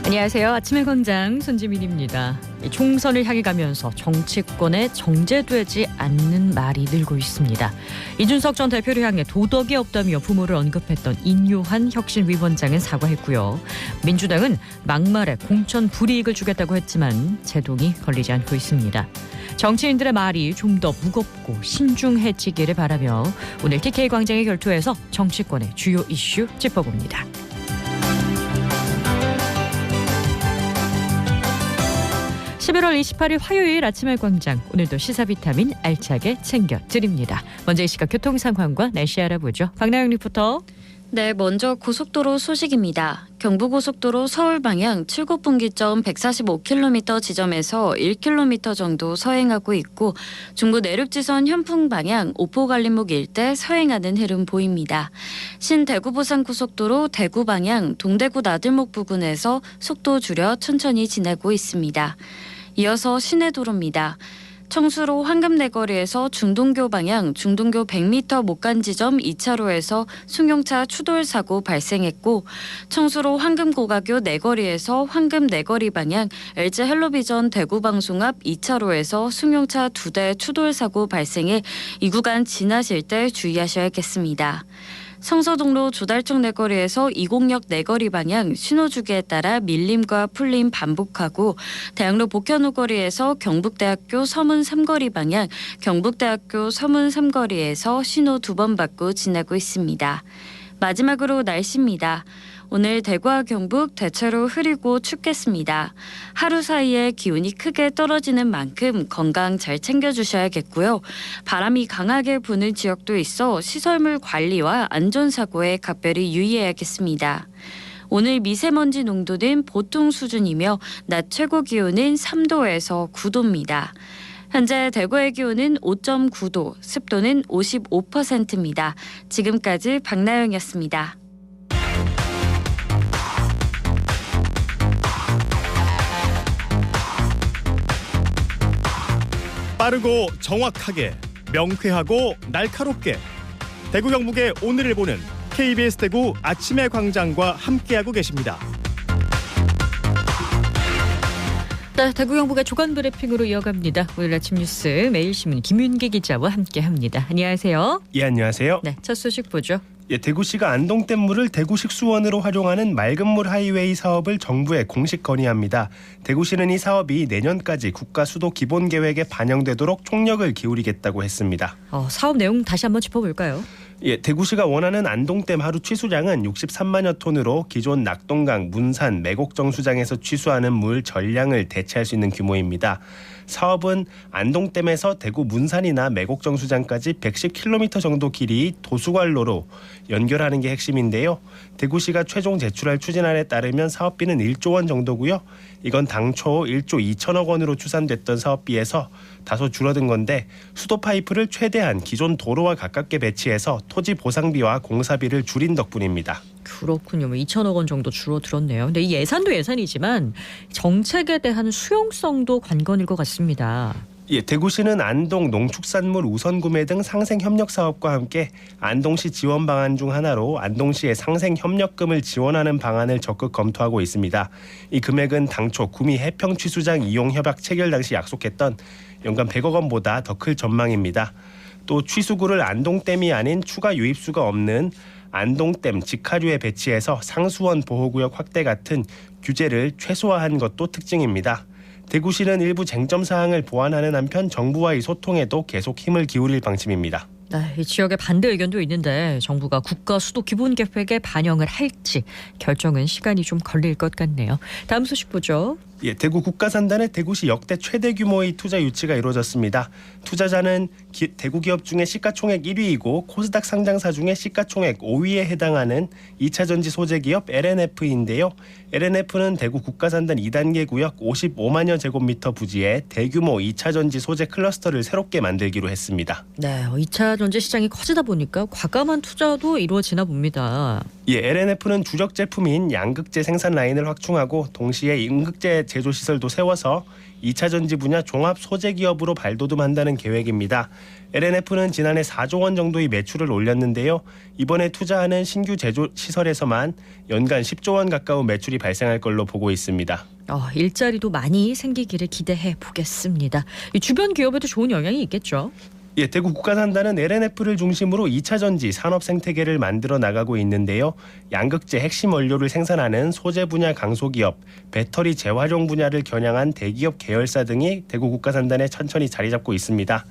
안녕하세요. 아침의 광장 손지민입니다. 총선을 향해 가면서 정치권에 정제되지 않는 말이 늘고 있습니다. 이준석 전 대표를 향해 도덕이 없다며 부모를 언급했던 인요한 혁신위원장은 사과했고요. 민주당은 막말에 공천 불이익을 주겠다고 했지만 제동이 걸리지 않고 있습니다. 정치인들의 말이 좀 더 무겁고 신중해지기를 바라며 오늘 TK 광장의 결투에서 정치권의 주요 이슈 짚어봅니다. 11월 28일 화요일 아침의 광장, 오늘도 시사 비타민 알차게 챙겨드립니다. 먼저 이 시각 교통 상황과 날씨 알아보죠. 박나영 리포터. 네, 먼저 고속도로 소식입니다. 경부고속도로 서울 방향 출고분기점 145km 지점에서 1km 정도 서행하고 있고, 중부 내륙지선 현풍 방향 오포갈림목 일대 서행하는 흐름 보입니다. 신대구부산고속도로 대구 방향 동대구 나들목 부근에서 속도 줄여 천천히 지나고 있습니다. 이어서 시내도로입니다. 청수로 황금내거리에서 중동교 방향 중동교 100m 못 간 지점 2차로에서 승용차 추돌 사고 발생했고, 청수로 황금고가교 내거리에서 황금내거리 방향 LG 헬로비전 대구방송 앞 2차로에서 승용차 2대 추돌 사고 발생해 이 구간 지나실 때 주의하셔야겠습니다. 성서동로 조달청 내거리에서 이곡역 내거리 방향 신호주기에 따라 밀림과 풀림 반복하고, 대학로 복현후 거리에서 경북대학교 서문 3거리 방향 경북대학교 서문 3거리에서 신호 2번 받고 지나고 있습니다. 마지막으로 날씨입니다. 오늘 대구와 경북 대체로 흐리고 춥겠습니다. 하루 사이에 기온이 크게 떨어지는 만큼 건강 잘 챙겨주셔야겠고요. 바람이 강하게 부는 지역도 있어 시설물 관리와 안전사고에 각별히 유의해야겠습니다. 오늘 미세먼지 농도는 보통 수준이며 낮 최고 기온은 3도에서 9도입니다. 현재 대구의 기온은 5.9도, 습도는 55%입니다. 지금까지 박나영이었습니다. 빠르고 정확하게, 명쾌하고 날카롭게, 대구 경북의 오늘을 보는 KBS 대구 아침의 광장과 함께하고 계십니다. 네, 대구 경북의 조간 브리핑으로 이어갑니다. 오늘 아침 뉴스 매일신문 김윤기 기자와 함께합니다. 안녕하세요. 예, 안녕하세요. 네, 첫 소식 보죠. 예, 대구시가 안동댐물을 대구식 수원으로 활용하는 맑은물 하이웨이 사업을 정부에 공식 건의합니다. 대구시는 이 사업이 내년까지 국가 수도 기본 계획에 반영되도록 총력을 기울이겠다고 했습니다. 사업 내용 다시 한번 짚어볼까요? 예, 대구시가 원하는 안동댐 하루 취수량은 63만여 톤으로 기존 낙동강, 문산, 매곡정 수장에서 취수하는 물 전량을 대체할 수 있는 규모입니다. 사업은 안동댐에서 대구 문산이나 매곡정 수장까지 110km 정도 길이 도수관로로 연결하는 게 핵심인데요. 대구시가 최종 제출할 추진안에 따르면 사업비는 1조 원 정도고요. 이건 당초 1조 2천억 원으로 추산됐던 사업비에서 다소 줄어든 건데, 수도 파이프를 최대한 기존 도로와 가깝게 배치해서 토지 보상비와 공사비를 줄인 덕분입니다. 그렇군요. 2천억 원 정도 줄어들었네요. 근데 이 예산도 예산이지만 정책에 대한 수용성도 관건일 것 같습니다. 예, 대구시는 안동 농축산물 우선 구매 등 상생 협력 사업과 함께 안동시 지원 방안 중 하나로 안동시의 상생 협력금을 지원하는 방안을 적극 검토하고 있습니다. 이 금액은 당초 구미 해평 취수장 이용 협약 체결 당시 약속했던 연간 100억 원보다 더 클 전망입니다. 또 취수구를 안동댐이 아닌 추가 유입수가 없는 안동댐 직하류에 배치해서 상수원 보호구역 확대 같은 규제를 최소화한 것도 특징입니다. 대구시는 일부 쟁점 사항을 보완하는 한편 정부와의 소통에도 계속 힘을 기울일 방침입니다. 네, 이 지역의 반대 의견도 있는데 정부가 국가 수도 기본 계획에 반영을 할지 결정은 시간이 좀 걸릴 것 같네요. 다음 소식 보죠. 예, 대구 국가산단에 대구시 역대 최대 규모의 투자 유치가 이루어졌습니다. 투자자는 대구 기업 중에 시가총액 1위이고 코스닥 상장사 중에 시가총액 5위에 해당하는 2차전지 소재 기업 LNF인데요. LNF는 대구 국가산단 2단계 구역 55만여 제곱미터 부지에 대규모 2차전지 소재 클러스터를 새롭게 만들기로 했습니다. 네, 2차전지 시장이 커지다 보니까 과감한 투자도 이루어지나 봅니다. 예, LNF는 주력 제품인 양극재 생산 라인을 확충하고 동시에 음극재 제조 시설도 세워서 2차 전지 분야 종합 소재 기업으로 발돋움한다는 계획입니다. LNF는 지난해 4조 원 정도의 매출을 올렸는데요. 이번에 투자하는 신규 제조 시설에서만 연간 10조 원 가까운 매출이 발생할 걸로 보고 있습니다. 일자리도 많이 생기기를 기대해 보겠습니다. 이 주변 기업에도 좋은 영향이 있겠죠? 예, 대구 국가산단은 LNF를 중심으로 2차 전지 산업 생태계를 만들어 나가고 있는데요. 양극재 핵심 원료를 생산하는 소재 분야 강소기업, 배터리 재활용 분야를 겨냥한 대기업 계열사 등이 대구 국가산단에 천천히 자리 잡고 있습니다.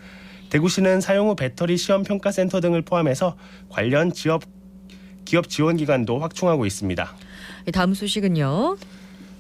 대구시는 사용 후 배터리 시험 평가 센터 등을 포함해서 관련 기업 지원 기관도 확충하고 있습니다. 다음 소식은요.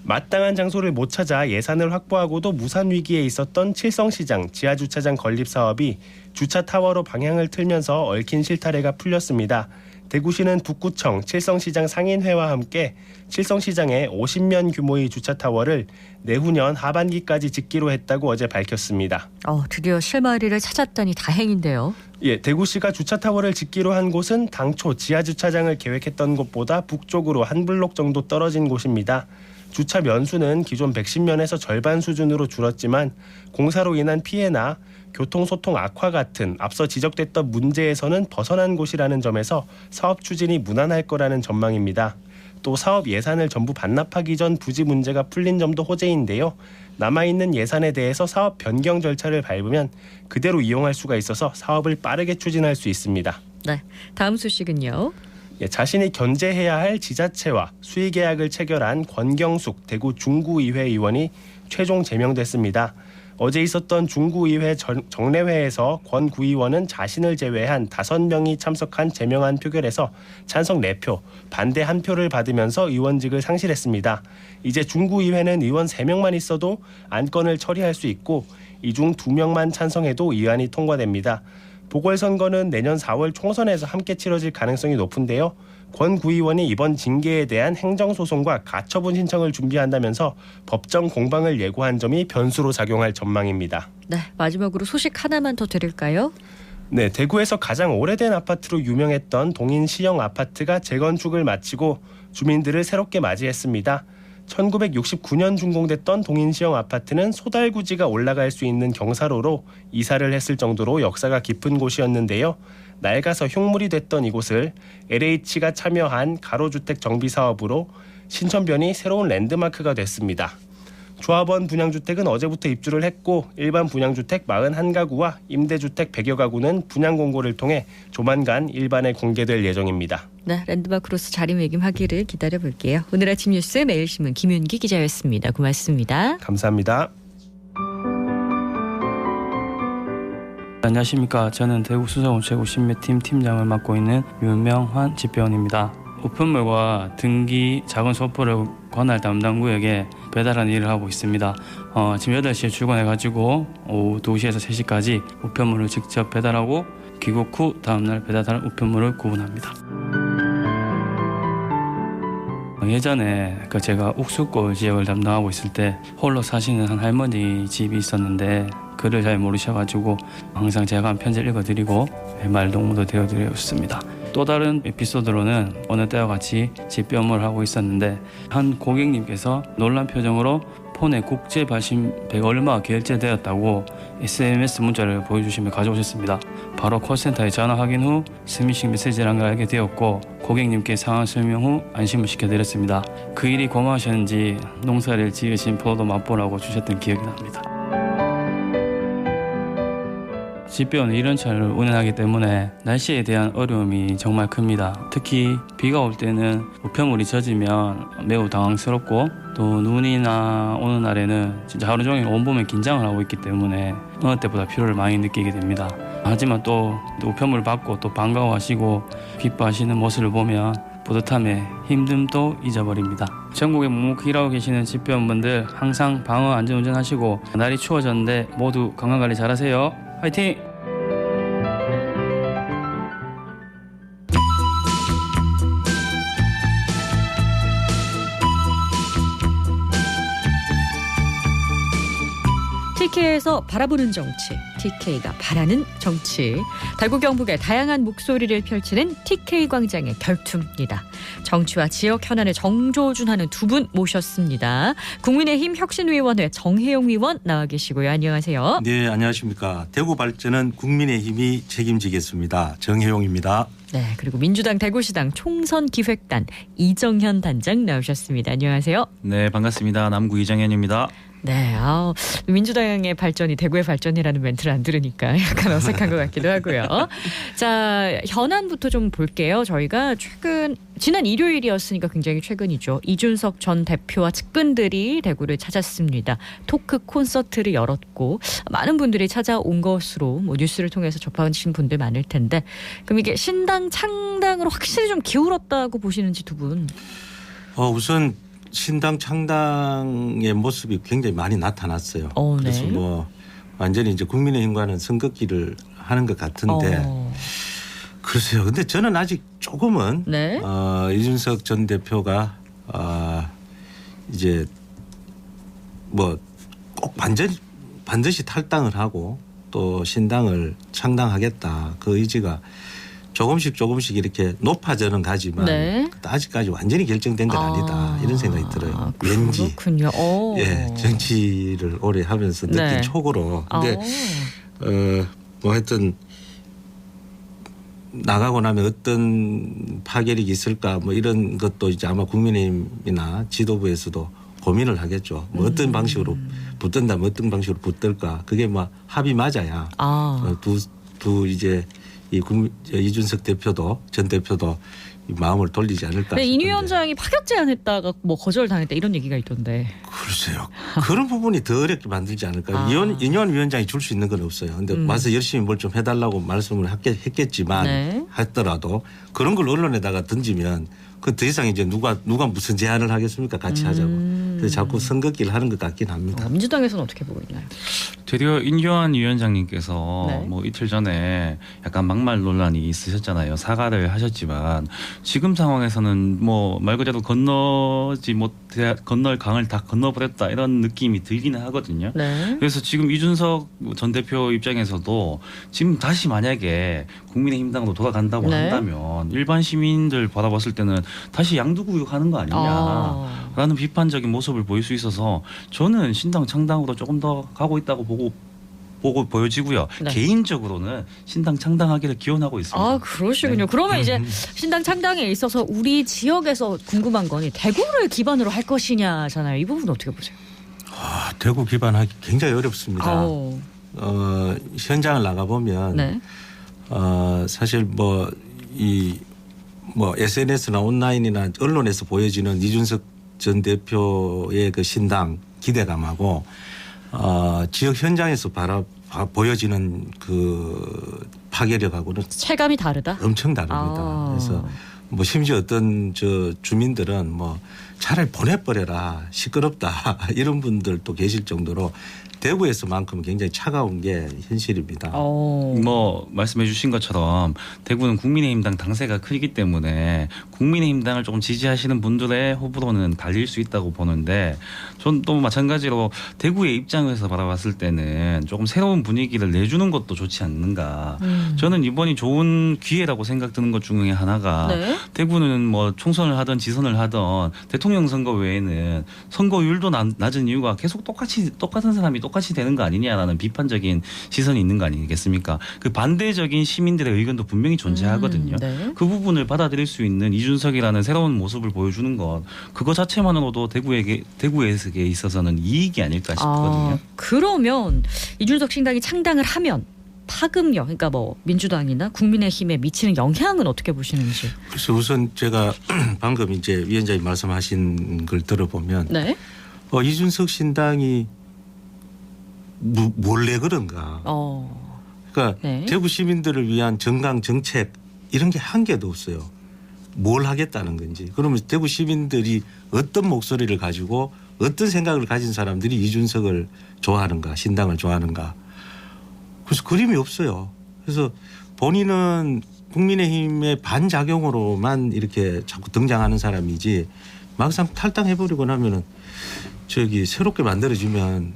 마땅한 장소를 못 찾아 예산을 확보하고도 무산 위기에 있었던 칠성시장 지하주차장 건립 사업이 주차 타워로 방향을 틀면서 얽힌 실타래가 풀렸습니다. 대구시는 북구청 칠성시장 상인회와 함께 칠성시장에 50면 규모의 주차 타워를 내후년 하반기까지 짓기로 했다고 어제 밝혔습니다. 드디어 실마리를 찾았다니 다행인데요. 예, 대구시가 주차 타워를 짓기로 한 곳은 당초 지하주차장을 계획했던 곳보다 북쪽으로 한 블록 정도 떨어진 곳입니다. 주차 면수는 기존 110면에서 절반 수준으로 줄었지만 공사로 인한 피해나 교통소통 악화 같은 앞서 지적됐던 문제에서는 벗어난 곳이라는 점에서 사업 추진이 무난할 거라는 전망입니다. 또 사업 예산을 전부 반납하기 전 부지 문제가 풀린 점도 호재인데요. 남아있는 예산에 대해서 사업 변경 절차를 밟으면 그대로 이용할 수가 있어서 사업을 빠르게 추진할 수 있습니다. 네, 다음 소식은요. 자신이 견제해야 할 지자체와 수의계약을 체결한 권경숙 대구 중구의회 의원이 최종 제명됐습니다. 어제 있었던 중구의회 정례회에서 권 구의원은 자신을 제외한 5명이 참석한 제명안 표결에서 찬성 4표, 반대 1표를 받으면서 의원직을 상실했습니다. 이제 중구의회는 의원 3명만 있어도 안건을 처리할 수 있고 이 중 2명만 찬성해도 의안이 통과됩니다. 보궐선거는 내년 4월 총선에서 함께 치러질 가능성이 높은데요. 권 구의원이 이번 징계에 대한 행정소송과 가처분 신청을 준비한다면서 법정 공방을 예고한 점이 변수로 작용할 전망입니다. 네, 마지막으로 소식 하나만 더 드릴까요? 네, 대구에서 가장 오래된 아파트로 유명했던 동인시형 아파트가 재건축을 마치고 주민들을 새롭게 맞이했습니다. 1969년 준공됐던 동인시형 아파트는 소달구지가 올라갈 수 있는 경사로로 이사를 했을 정도로 역사가 깊은 곳이었는데요. 낡아서 흉물이 됐던 이곳을 LH가 참여한 가로주택 정비 사업으로 신천변이 새로운 랜드마크가 됐습니다. 조합원 분양주택은 어제부터 입주를 했고 일반 분양주택 41가구와 임대주택 100여 가구는 분양 공고를 통해 조만간 일반에 공개될 예정입니다. 네, 랜드마크로서 자리매김하기를 기다려볼게요. 오늘 아침 뉴스 매일신문 김윤기 기자였습니다. 고맙습니다. 감사합니다. 안녕하십니까. 저는 대구 수성우체국 신매팀 팀장을 맡고 있는 윤명환 집배원입니다. 우편물과 등기 작은 소포를 관할 담당구역에 배달하는 일을 하고 있습니다. 지금 8시에 출근해가지고 오후 2시에서 3시까지 우편물을 직접 배달하고 귀국 후 다음날 배달할 우편물을 구분합니다. 예전에 제가 옥수골 지역을 담당하고 있을 때 홀로 사시는 한 할머니 집이 있었는데 글을 잘 모르셔가지고 항상 제가 한 편지를 읽어드리고 말동무도 되어드렸습니다. 또 다른 에피소드로는 어느 때와 같이 집배업무를 하고 있었는데 한 고객님께서 놀란 표정으로 폰에 국제 발신액 얼마 결제되었다고 SMS 문자를 보여주시며 가져오셨습니다. 바로 콜센터에 전화 확인 후 스미싱 메시지라는 걸 알게 되었고 고객님께 상황 설명 후 안심을 시켜드렸습니다. 그 일이 고마우셨는지 농사를 지으신 포도 맛보라고 주셨던 기억이 납니다. 집배원은 이런 차를 운행하기 때문에 날씨에 대한 어려움이 정말 큽니다. 특히 비가 올 때는 우편물이 젖으면 매우 당황스럽고 또 눈이나 오는 날에는 진짜 하루 종일 온몸에 긴장을 하고 있기 때문에 어느 때보다 피로를 많이 느끼게 됩니다. 하지만 또 우편물 받고 또 반가워하시고 기뻐하시는 모습을 보면 뿌듯함에 힘듦도 잊어버립니다. 전국에 묵묵히 일하고 계시는 집배원분들 항상 방어 안전운전하시고 날이 추워졌는데 모두 건강관리 잘하세요. 화이팅! TK에서 바라보는 정치, TK가 바라는 정치. 대구 경북의 다양한 목소리를 펼치는 TK 광장의 결투입니다. 정치와 지역 현안을 정조준하는 두 분 모셨습니다. 국민의힘 혁신위원회 정혜용 위원 나와 계시고요. 안녕하세요. 네, 안녕하십니까. 대구 발전은 국민의힘이 책임지겠습니다. 정혜용입니다. 네, 그리고 민주당 대구시당 총선 기획단 이정현 단장 나오셨습니다. 안녕하세요. 네, 반갑습니다. 남구 이정현입니다. 네, 민주당의 발전이 대구의 발전이라는 멘트를 안 들으니까 약간 어색한 것 같기도 하고요. 자, 현안부터 좀 볼게요. 저희가 지난 일요일이었으니까 굉장히 최근이죠. 이준석 전 대표와 측근들이 대구를 찾았습니다. 토크 콘서트를 열었고 많은 분들이 찾아온 것으로 뉴스를 통해서 접하신 분들 많을 텐데, 그럼 이게 신당 창당으로 확실히 좀 기울었다고 보시는지 두 분? 우선 신당 창당의 모습이 굉장히 많이 나타났어요. 그래서 네. 뭐 완전히 이제 국민의힘과는 선긋기를 하는 것 같은데 글쎄요. 근데 저는 아직 조금은 네. 이준석 전 대표가 이제 뭐 꼭 반드시 탈당을 하고 또 신당을 창당하겠다 그 의지가 조금씩 이렇게 높아져는 가지만 네. 아직까지 완전히 결정된 건 아니다 이런 생각이 들어요. 왠지 그렇군요. 예, 정치를 오래 하면서 느낀 네. 촉으로. 근데 뭐 하여튼 나가고 나면 어떤 파괴력이 있을까 뭐 이런 것도 이제 아마 국민의힘이나 지도부에서도 고민을 하겠죠. 뭐 어떤 방식으로 붙든다면 어떤 방식으로 붙들까. 그게 뭐 합이 맞아야 두 이제 이준석 대표도 전 대표도 마음을 돌리지 않을까. 네, 인 위원장이 파격 제안했다가 뭐 거절당했다 이런 얘기가 있던데. 글쎄요. 그런 부분이 더 어렵게 만들지 않을까. 인현 위원장이 줄 수 있는 건 없어요. 근데 와서 열심히 뭘 좀 해달라고 말씀을 했겠지만 네. 했더라도 그런 걸 언론에다가 던지면 그 더 이상 이제 누가 무슨 제안을 하겠습니까? 같이 하자고. 그래서 자꾸 선긋기를 하는 것 같긴 합니다. 민주당에서는 어떻게 보고 있나요? 되려 인교안 위원장님께서 네. 뭐 이틀 전에 약간 막말 논란이 있으셨잖아요. 사과를 하셨지만 지금 상황에서는 뭐 말 그대로 건널 강을 다 건너버렸다 이런 느낌이 들기는 하거든요. 네. 그래서 지금 이준석 전 대표 입장에서도 지금 다시 만약에 국민의힘당으로 돌아간다고 네. 한다면 일반 시민들 바라봤을 때는 다시 양두구육하는 거 아니냐라는 비판적인 모습을 보일 수 있어서 저는 신당 창당으로 조금 더 가고 있다고 보고 보여지고요. 네. 개인적으로는 신당 창당하기를 기원하고 있습니다. 그러시군요. 네. 그러면 이제 신당 창당에 있어서 우리 지역에서 궁금한 거니 대구를 기반으로 할 것이냐잖아요. 이 부분 어떻게 보세요? 대구 기반하기 굉장히 어렵습니다. 현장을 나가 보면 네. 사실 뭐 SNS나 온라인이나 언론에서 보여지는 이준석 전 대표의 그 신당 기대감하고 지역 현장에서 보여지는 그 파괴력하고는 체감이 다르다. 엄청 다릅니다. 그래서 뭐 심지어 어떤 주민들은 뭐 차라리 보내버려라 시끄럽다 이런 분들도 계실 정도로 대구에서만큼 굉장히 차가운 게 현실입니다. 뭐 말씀해 주신 것처럼 대구는 국민의힘당 당세가 크기 때문에 국민의힘당을 조금 지지하시는 분들의 호불호는 달릴 수 있다고 보는데 전 또 마찬가지로 대구의 입장에서 바라봤을 때는 조금 새로운 분위기를 내주는 것도 좋지 않는가. 저는 이번이 좋은 기회라고 생각드는 것 중에 하나가 네. 대구는 뭐 총선을 하든 지선을 하든 대통령 선거 외에는 선거율도 낮은 이유가 계속 똑같은 사람이 똑같이 되는 거 아니냐라는 비판적인 시선이 있는 거 아니겠습니까? 그 반대적인 시민들의 의견도 분명히 존재하거든요. 네. 그 부분을 받아들일 수 있는 이준석이라는 새로운 모습을 보여주는 것, 그거 자체만으로도 대구에 있어서는 이익이 아닐까 싶거든요. 그러면 이준석 신당이 창당을 하면 파급력, 그러니까 뭐 민주당이나 국민의힘에 미치는 영향은 어떻게 보시는지? 그래서 우선 제가 방금 이제 위원장님 말씀하신 걸 들어보면 네. 이준석 신당이 몰래 그런가. 그러니까 네. 대구 시민들을 위한 정강 정책 이런 게 한 개도 없어요. 뭘 하겠다는 건지. 그러면 대구 시민들이 어떤 목소리를 가지고 어떤 생각을 가진 사람들이 이준석을 좋아하는가, 신당을 좋아하는가. 그래서 그림이 없어요. 그래서 본인은 국민의힘의 반작용으로만 이렇게 자꾸 등장하는 사람이지 막상 탈당해버리고 나면은 새롭게 만들어지면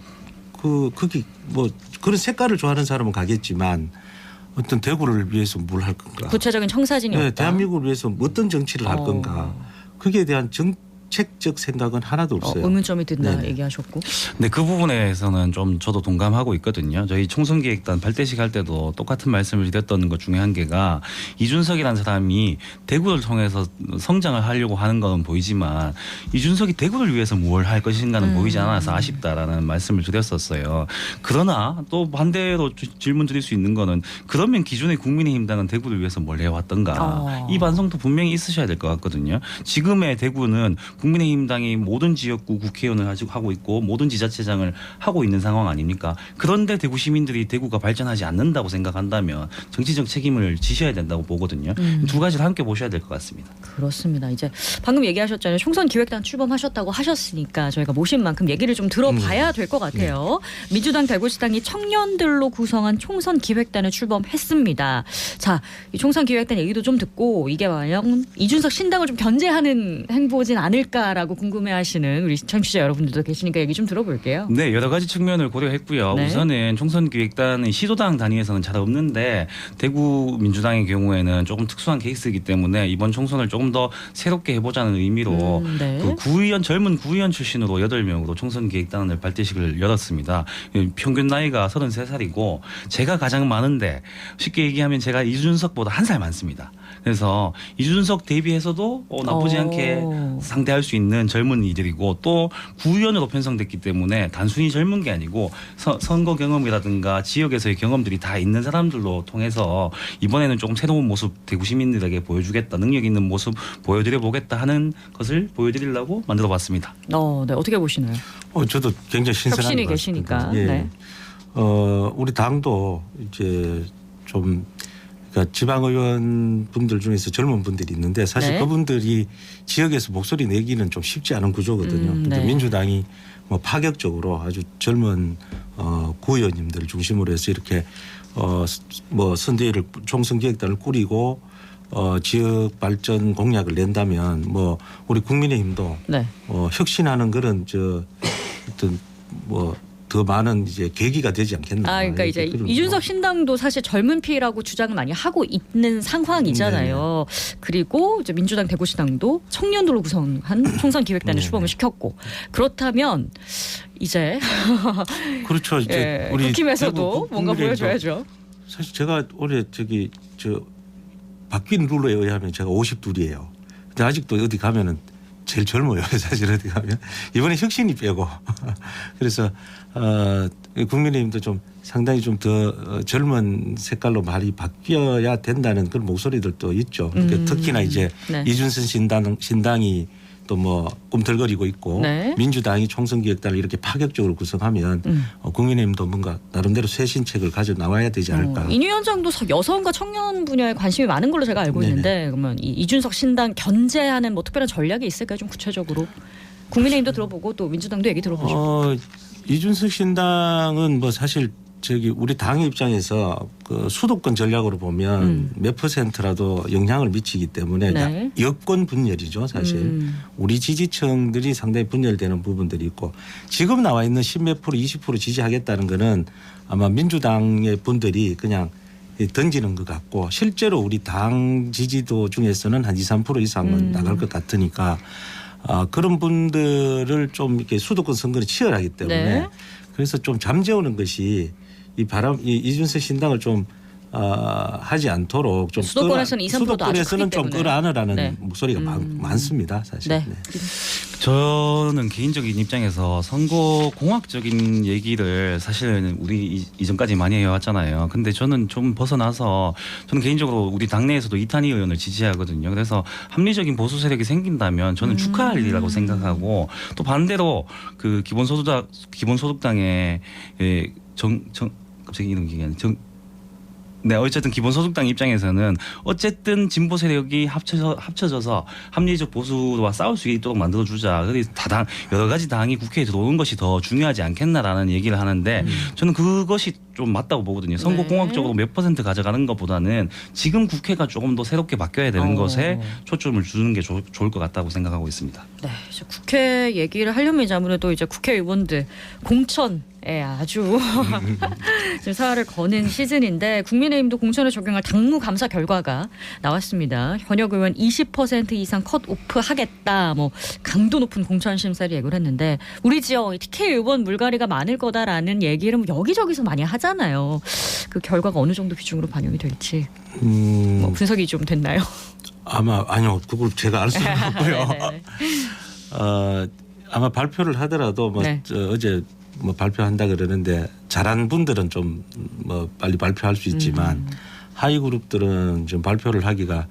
거기 뭐 그런 색깔을 좋아하는 사람은 가겠지만 어떤 대구를 위해서 뭘 할 건가? 구체적인 청사진이 네, 없다. 대한민국을 위해서 어떤 정치를 할 건가? 거기에 대한 정책적 생각은 하나도 없어요. 의문점이 든다 네네. 얘기하셨고. 네, 그 부분에서는 좀 저도 동감하고 있거든요. 저희 총선기획단 발대식 할 때도 똑같은 말씀을 드렸던 것 중에 한 개가 이준석이라는 사람이 대구를 통해서 성장을 하려고 하는 건 보이지만 이준석이 대구를 위해서 뭘 할 것인가는 보이지 않아서 아쉽다라는 말씀을 드렸었어요. 그러나 또 반대로 질문 드릴 수 있는 거는 그러면 기존의 국민의힘당은 대구를 위해서 뭘 해왔던가. 이 반성도 분명히 있으셔야 될 것 같거든요. 지금의 대구는 국민의힘당이 모든 지역구 국회의원을 하고 있고 모든 지자체장을 하고 있는 상황 아닙니까? 그런데 대구 시민들이 대구가 발전하지 않는다고 생각한다면 정치적 책임을 지셔야 된다고 보거든요. 두 가지를 함께 보셔야 될 것 같습니다. 그렇습니다. 이제 방금 얘기하셨잖아요. 총선 기획단 출범하셨다고 하셨으니까 저희가 모신 만큼 얘기를 좀 들어봐야 될 것 같아요. 민주당 대구시당이 청년들로 구성한 총선 기획단을 출범했습니다. 자, 이 총선 기획단 얘기도 좀 듣고 이게 과연 이준석 신당을 좀 견제하는 행보진 않을까라고 궁금해하시는 우리 청취자 여러분들도 계시니까 얘기 좀 들어볼게요. 네, 여러 가지 측면을 고려했고요. 네. 우선은 총선기획단은 시도당 단위에서는 잘 없는데 대구 민주당의 경우에는 조금 특수한 케이스이기 때문에 이번 총선을 조금 더 새롭게 해보자는 의미로 네. 그 젊은 구의원 출신으로 8명으로 총선기획단을 발대식을 열었습니다. 평균 나이가 33살이고 제가 가장 많은데 쉽게 얘기하면 제가 이준석보다 한 살 많습니다. 그래서 이준석 대비해서도 나쁘지 않게 상대할 수 있는 젊은이들이고 또 구의원으로 편성됐기 때문에 단순히 젊은 게 아니고 선거 경험이라든가 지역에서의 경험들이 다 있는 사람들로 통해서 이번에는 조금 새로운 모습 대구 시민들에게 보여주겠다, 능력 있는 모습 보여드려 보겠다 하는 것을 보여드리려고 만들어봤습니다. 네, 어떻게 보시나요? 저도 굉장히 신선한 혁신이 것 계시니까. 같습니다. 예. 네. 우리 당도 이제 좀 그러니까 지방의원 분들 중에서 젊은 분들이 있는데 사실 네. 그분들이 지역에서 목소리 내기는 좀 쉽지 않은 구조거든요. 근데 네. 민주당이 뭐 파격적으로 아주 젊은 구의원님들 중심으로 해서 이렇게 뭐 선대위를 총선기획단을 꾸리고 지역 발전 공약을 낸다면 뭐 우리 국민의힘도 네. 혁신하는 그런 어떤 뭐 더 많은 이제 계기가 되지 않겠나. 그러니까 이제 이준석 신당도 사실 젊은 피라고 주장을 많이 하고 있는 상황이잖아요. 그리고 이제 민주당 대구시당도 청년들로 구성한 총선 기획단을 출범을 시켰고 그렇다면 이제 그렇죠. 이제 우리 국힘에서도 뭔가 보여줘야죠. 사실 제가 올해 바뀐 룰에 의하면 제가 52이에요. 근데 아직도 어디 가면은 제일 젊어요. 사실 어디 가면 이번에 혁신이 빼고 그래서 국민의힘도 좀 상당히 좀 더 젊은 색깔로 말이 바뀌어야 된다는 그런 목소리들도 있죠. 그러니까 특히나 이제 네. 이준석 신당이 또 뭐 꿈틀거리고 있고 네. 민주당이 총선기획단을 이렇게 파격적으로 구성하면 국민의힘도 뭔가 나름대로 쇄신책을 가져 나와야 되지 않을까. 인 위원장도 여성과 청년 분야에 관심이 많은 걸로 제가 알고 있는데 그러면 이준석 신당 견제하는 뭐 특별한 전략이 있을까요? 좀 구체적으로 국민의힘도 들어보고 또 민주당도 얘기 들어보죠. 이준석 신당은 뭐 사실 우리 당의 입장에서 그 수도권 전략으로 보면 몇 %라도 영향을 미치기 때문에 네. 여권 분열이죠 사실. 우리 지지층들이 상당히 분열되는 부분들이 있고 지금 나와 있는 10몇 %, 20% 지지하겠다는 거는 아마 민주당의 분들이 그냥 던지는 것 같고 실제로 우리 당 지지도 중에서는 한 2, 3% 이상은 나갈 것 같으니까 그런 분들을 좀 이렇게 수도권 선거는 치열하기 때문에 네. 그래서 좀 잠재우는 것이 이준석 신당을 좀 하지 않도록 좀 수도권에서는 2, 3%도 아주 수도권에서는 크기 좀 때문에. 끌어안으라는 네. 목소리가 많습니다 사실. 네. 네. 저는 개인적인 입장에서 선거 공학적인 얘기를 사실은 우리 이전까지 많이 해왔잖아요. 근데 저는 좀 벗어나서 저는 개인적으로 우리 당내에서도 이탄희 의원을 지지하거든요. 그래서 합리적인 보수 세력이 생긴다면 저는 축하할 일이라고 생각하고 또 반대로 그 기본소득당의 갑자기 이름 기억이 안 나. 네, 어쨌든 기본소득당 입장에서는 어쨌든 진보 세력이 합쳐져서 합리적 보수와 싸울 수 있도록 만들어주자. 그래서 여러 가지 당이 국회에 들어오는 것이 더 중요하지 않겠나라는 얘기를 하는데 저는 그것이 좀 맞다고 보거든요. 선거공학적으로 몇 퍼센트 가져가는 것보다는 지금 국회가 조금 더 새롭게 바뀌어야 되는 것에 초점을 두는 게 좋을 것 같다고 생각하고 있습니다. 네, 이제 국회 얘기를 하려면 이제 아무래도 이제 국회의원들 공천에 아주 지금 사활을 거는 시즌인데 국민의힘도 공천에 적용할 당무 감사 결과가 나왔습니다. 현역 의원 20% 이상 컷오프 하겠다. 뭐 강도 높은 공천 심사를 예고를 했는데 우리 지역 TK 의원 물갈이가 많을 거다라는 얘기를 뭐 여기저기서 많이 하잖아요. 그 결과가 어느 정도 비중으로 반영이 될지 뭐 분석이 좀 됐나요? 아니요. 그걸 제가 알 수는 없고요. 네네네. 아마 발표를 하더라도 뭐 네. 어제 뭐 발표한다 그러는데 잘한 분들은 좀 뭐 빨리 발표할 수 있지만 하위 그룹들은 좀 발표를 하기가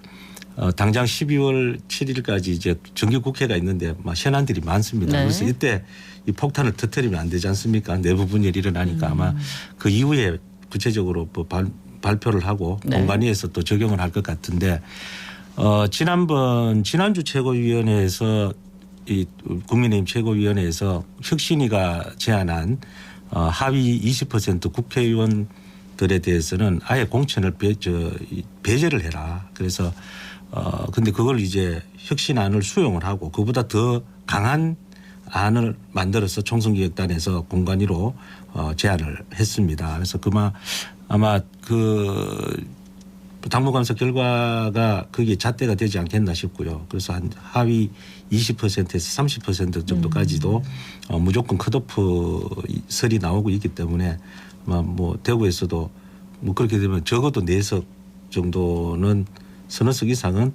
당장 12월 7일까지 이제 정기국회가 있는데 막 현안들이 많습니다. 네. 그래서 이때 이 폭탄을 터뜨리면 안 되지 않습니까? 내부 분열이 일어나니까 아마 그 이후에 구체적으로 뭐 발표를 하고 네. 공관위에서 또 적용을 할 것 같은데 지난주 최고위원회에서 이 국민의힘 최고위원회에서 혁신위가 제안한 하위 20% 국회의원들에 대해서는 아예 공천을 배제를 해라. 그래서 근데 그걸 이제 혁신안을 수용을 하고 그보다 더 강한 안을 만들어서 총선기획단에서 공관위로 제안을 했습니다. 그래서 아마 그 당무감사 결과가 그게 잣대가 되지 않겠나 싶고요. 그래서 한 하위 20%에서 30% 정도까지도 무조건 컷오프 설이 나오고 있기 때문에 뭐 대구에서도 뭐 그렇게 되면 적어도 4석 정도는 서너 석 이상은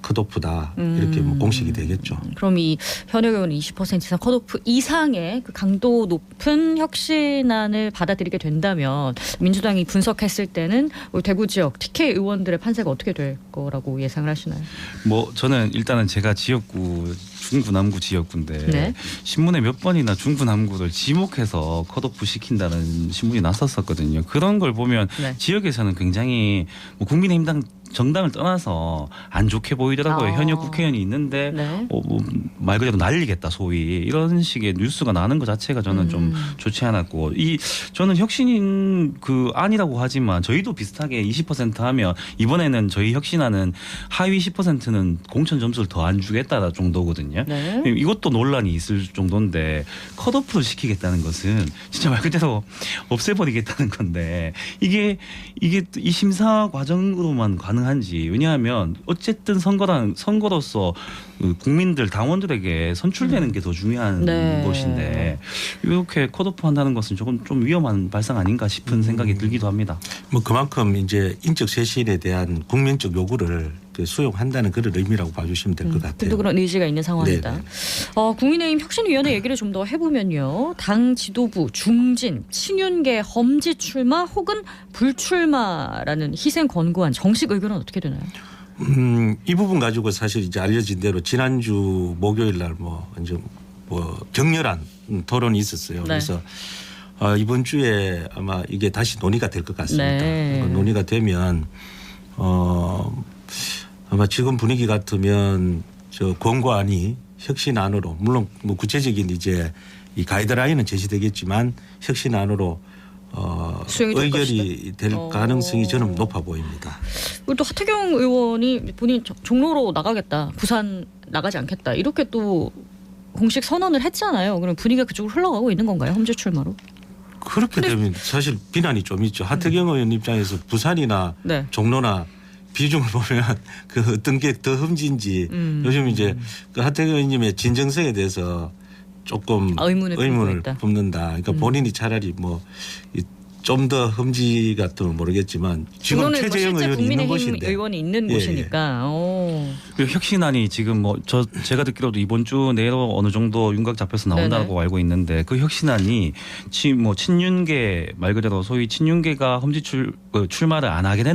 컷오프다 이렇게 뭐 공식이 되겠죠. 그럼 이 현역 의원 20% 이상 컷오프 이상의 그 강도 높은 혁신안을 받아들이게 된다면 민주당이 분석했을 때는 우리 대구 지역 TK 의원들의 판세가 어떻게 될 거라고 예상을 하시나요? 뭐 저는 일단은 제가 지역구 중구 남구 지역구인데 네. 신문에 몇 번이나 중구 남구를 지목해서 컷오프 시킨다는 신문이 났었거든요. 그런 걸 보면 네. 지역에서는 굉장히 뭐 국민의힘 정당을 떠나서 안 좋게 보이더라고요. 현역 국회의원이 있는데 네. 뭐 말 그대로 날리겠다 소위 이런 식의 뉴스가 나는 것 자체가 저는 좀 좋지 않았고 저는 혁신인 그 안이라고 하지만 저희도 비슷하게 20% 하면 이번에는 저희 혁신안은 하위 10%는 공천 점수를 더 안 주겠다 정도거든요. 네. 이것도 논란이 있을 정도인데 컷오프를 시키겠다는 것은 진짜 말 그대로 없애버리겠다는 건데 이게 이 심사 과정으로만 가능한지 왜냐하면 어쨌든 선거로서 국민들 당원들에게 선출되는 게 더 중요한 네. 것인데 이렇게 컷오프 한다는 것은 조금 좀 위험한 발상 아닌가 싶은 생각이 들기도 합니다. 뭐 그만큼 이제 인적 쇄신에 대한 국민적 요구를 수용한다는 그런 의미라고 봐주시면 될 것 같아요. 그래도 그런 의지가 있는 상황이다. 네네. 국민의힘 혁신위원회 얘기를 좀 더 해보면요. 당 지도부 중진, 친윤계 험지 출마 혹은 불출마라는 희생 권고안 정식 의견은 어떻게 되나요? 이 부분 가지고 사실 이제 알려진 대로 지난주 목요일 날 이제 격렬한 토론이 있었어요. 네. 그래서 이번 주에 아마 이게 다시 논의가 될 것 같습니다. 네. 논의가 되면 아마 지금 분위기 같으면 저 권고안이 혁신안으로 물론 뭐 구체적인 이제 이 가이드라인은 제시되겠지만 혁신안으로 수용이 될 의결이 될 가능성이 저는 높아 보입니다. 그리고 또 하태경 의원이 본인 종로로 나가겠다, 부산 나가지 않겠다 이렇게 또 공식 선언을 했잖아요. 그럼 분위기가 그쪽으로 흘러가고 있는 건가요? 험지 출마로? 그렇게 되면 사실 비난이 좀 있죠. 하태경 의원 입장에서 부산이나 네. 종로나 비중을 보면 그 어떤 게 더 흠진지 요즘 이제 그 하태경 의원님의 진정성에 대해서 조금 의문을 품는다. 그러니까 본인이 차라리 좀 더 흠지 같으면 모르겠지만 지금 최재형 의원이 있는 곳인데 의원이 있는 예, 곳이니까. 그리고 혁신안이 지금 제가 듣기로도 이번 주 내로 어느 정도 윤곽 잡혀서 나온다고 네네. 알고 있는데 그 혁신안이 친윤계 말 그대로 소위 친윤계가 험지 출마를 안 하게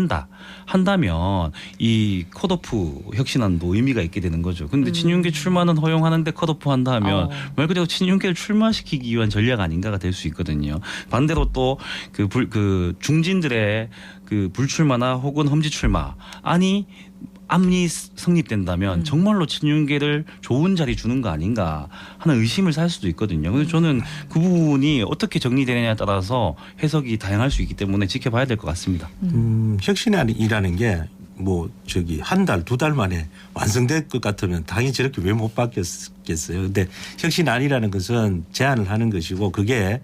한다면 이 컷오프 혁신안도 의미가 있게 되는 거죠. 근데 친윤계 출마는 허용하는데 컷오프 한다 하면 말 그대로 친윤계를 출마시키기 위한 전략 아닌가가 될 수 있거든요. 반대로 또 그 중진들의 그 불출마나 혹은 험지 출마 암이 성립된다면 정말로 친윤계를 좋은 자리 주는 거 아닌가 하는 의심을 살 수도 있거든요. 그래서 저는 그 부분이 어떻게 정리되느냐에 따라서 해석이 다양할 수 있기 때문에 지켜봐야 될 것 같습니다. 혁신이라는 게 뭐 저기 한 달, 두 달 만에 완성될 것 같으면 당연히 저렇게 왜 못 바뀌었겠어요. 근데 혁신안이라는 것은 제안을 하는 것이고 그게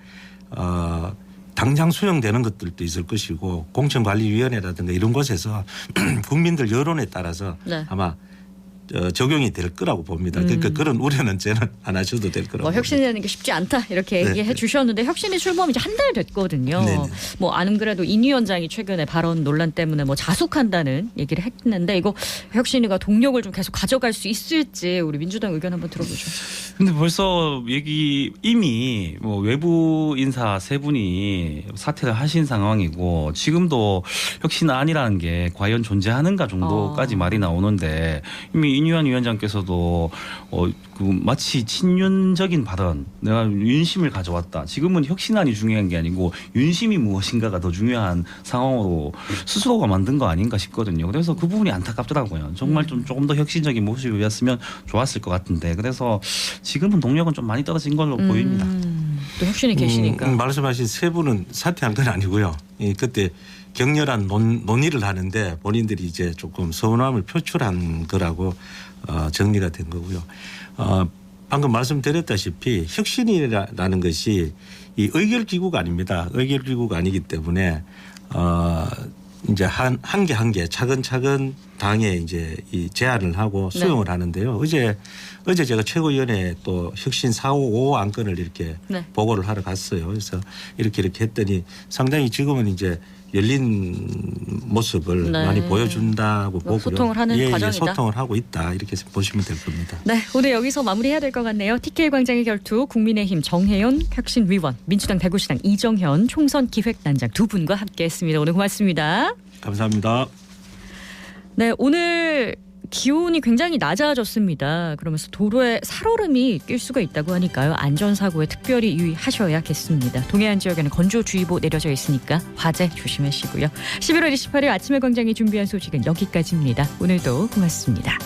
당장 수용되는 것들도 있을 것이고 공천관리위원회라든가 이런 곳에서 국민들 여론에 따라서 네. 아마 적용이 될 거라고 봅니다. 그러니까 그런 우려는 저는 안 하셔도 될 거라고. 뭐 혁신이라는 게 쉽지 않다 이렇게 네, 얘기해 네. 주셨는데 혁신이 출범이 이제 한 달 됐거든요. 네, 네. 뭐 안 그래도 인 위원장이 최근에 발언 논란 때문에 뭐 자숙한다는 얘기를 했는데 이거 혁신이가 동력을 좀 계속 가져갈 수 있을지 우리 민주당 의견 한번 들어보죠. 근데 벌써 이미 뭐 외부 인사 세 분이 사퇴를 하신 상황이고 지금도 혁신안이라는 게 과연 존재하는가 정도까지 말이 나오는데 이미 인유한 위원장께서도 그 마치 친윤적인 발언, 내가 윤심을 가져왔다. 지금은 혁신안이 중요한 게 아니고 윤심이 무엇인가가 더 중요한 상황으로 스스로가 만든 거 아닌가 싶거든요. 그래서 그 부분이 안타깝더라고요. 정말 조금 더 혁신적인 모습이었으면 좋았을 것 같은데 그래서 지금은 동력은 좀 많이 떨어진 걸로 보입니다. 또 혁신이 계시니까. 말씀하신 세 분은 사퇴한 건 아니고요. 그때 격렬한 논의를 하는데 본인들이 이제 조금 서운함을 표출한 거라고 정리가 된 거고요. 방금 말씀드렸다시피 혁신이라는 것이 이 의결기구가 아닙니다. 의결기구가 아니기 때문에 이제 한 개 차근차근 당에 이제 이 제안을 하고 수용을 하는데요. 어제 제가 최고위원회 또 혁신 4.5 안건을 이렇게 보고를 하러 갔어요. 그래서 이렇게 했더니 상당히 지금은 이제 열린 모습을 많이 보여준다고 보고요. 소통을 하는 과정이다. 소통을 하고 있다 이렇게 보시면 될 겁니다. 네, 오늘 여기서 마무리해야 될 것 같네요. TK 광장의 결투 국민의힘 정혜연 혁신위원, 민주당 대구시당 이정현 총선 기획단장 두 분과 함께했습니다. 오늘 고맙습니다. 감사합니다. 네, 오늘 기온이 굉장히 낮아졌습니다. 그러면서 도로에 살얼음이 낄 수가 있다고 하니까요. 안전사고에 특별히 유의하셔야겠습니다. 동해안 지역에는 건조주의보 내려져 있으니까 화재 조심하시고요. 11월 28일 아침의 광장이 준비한 소식은 여기까지입니다. 오늘도 고맙습니다.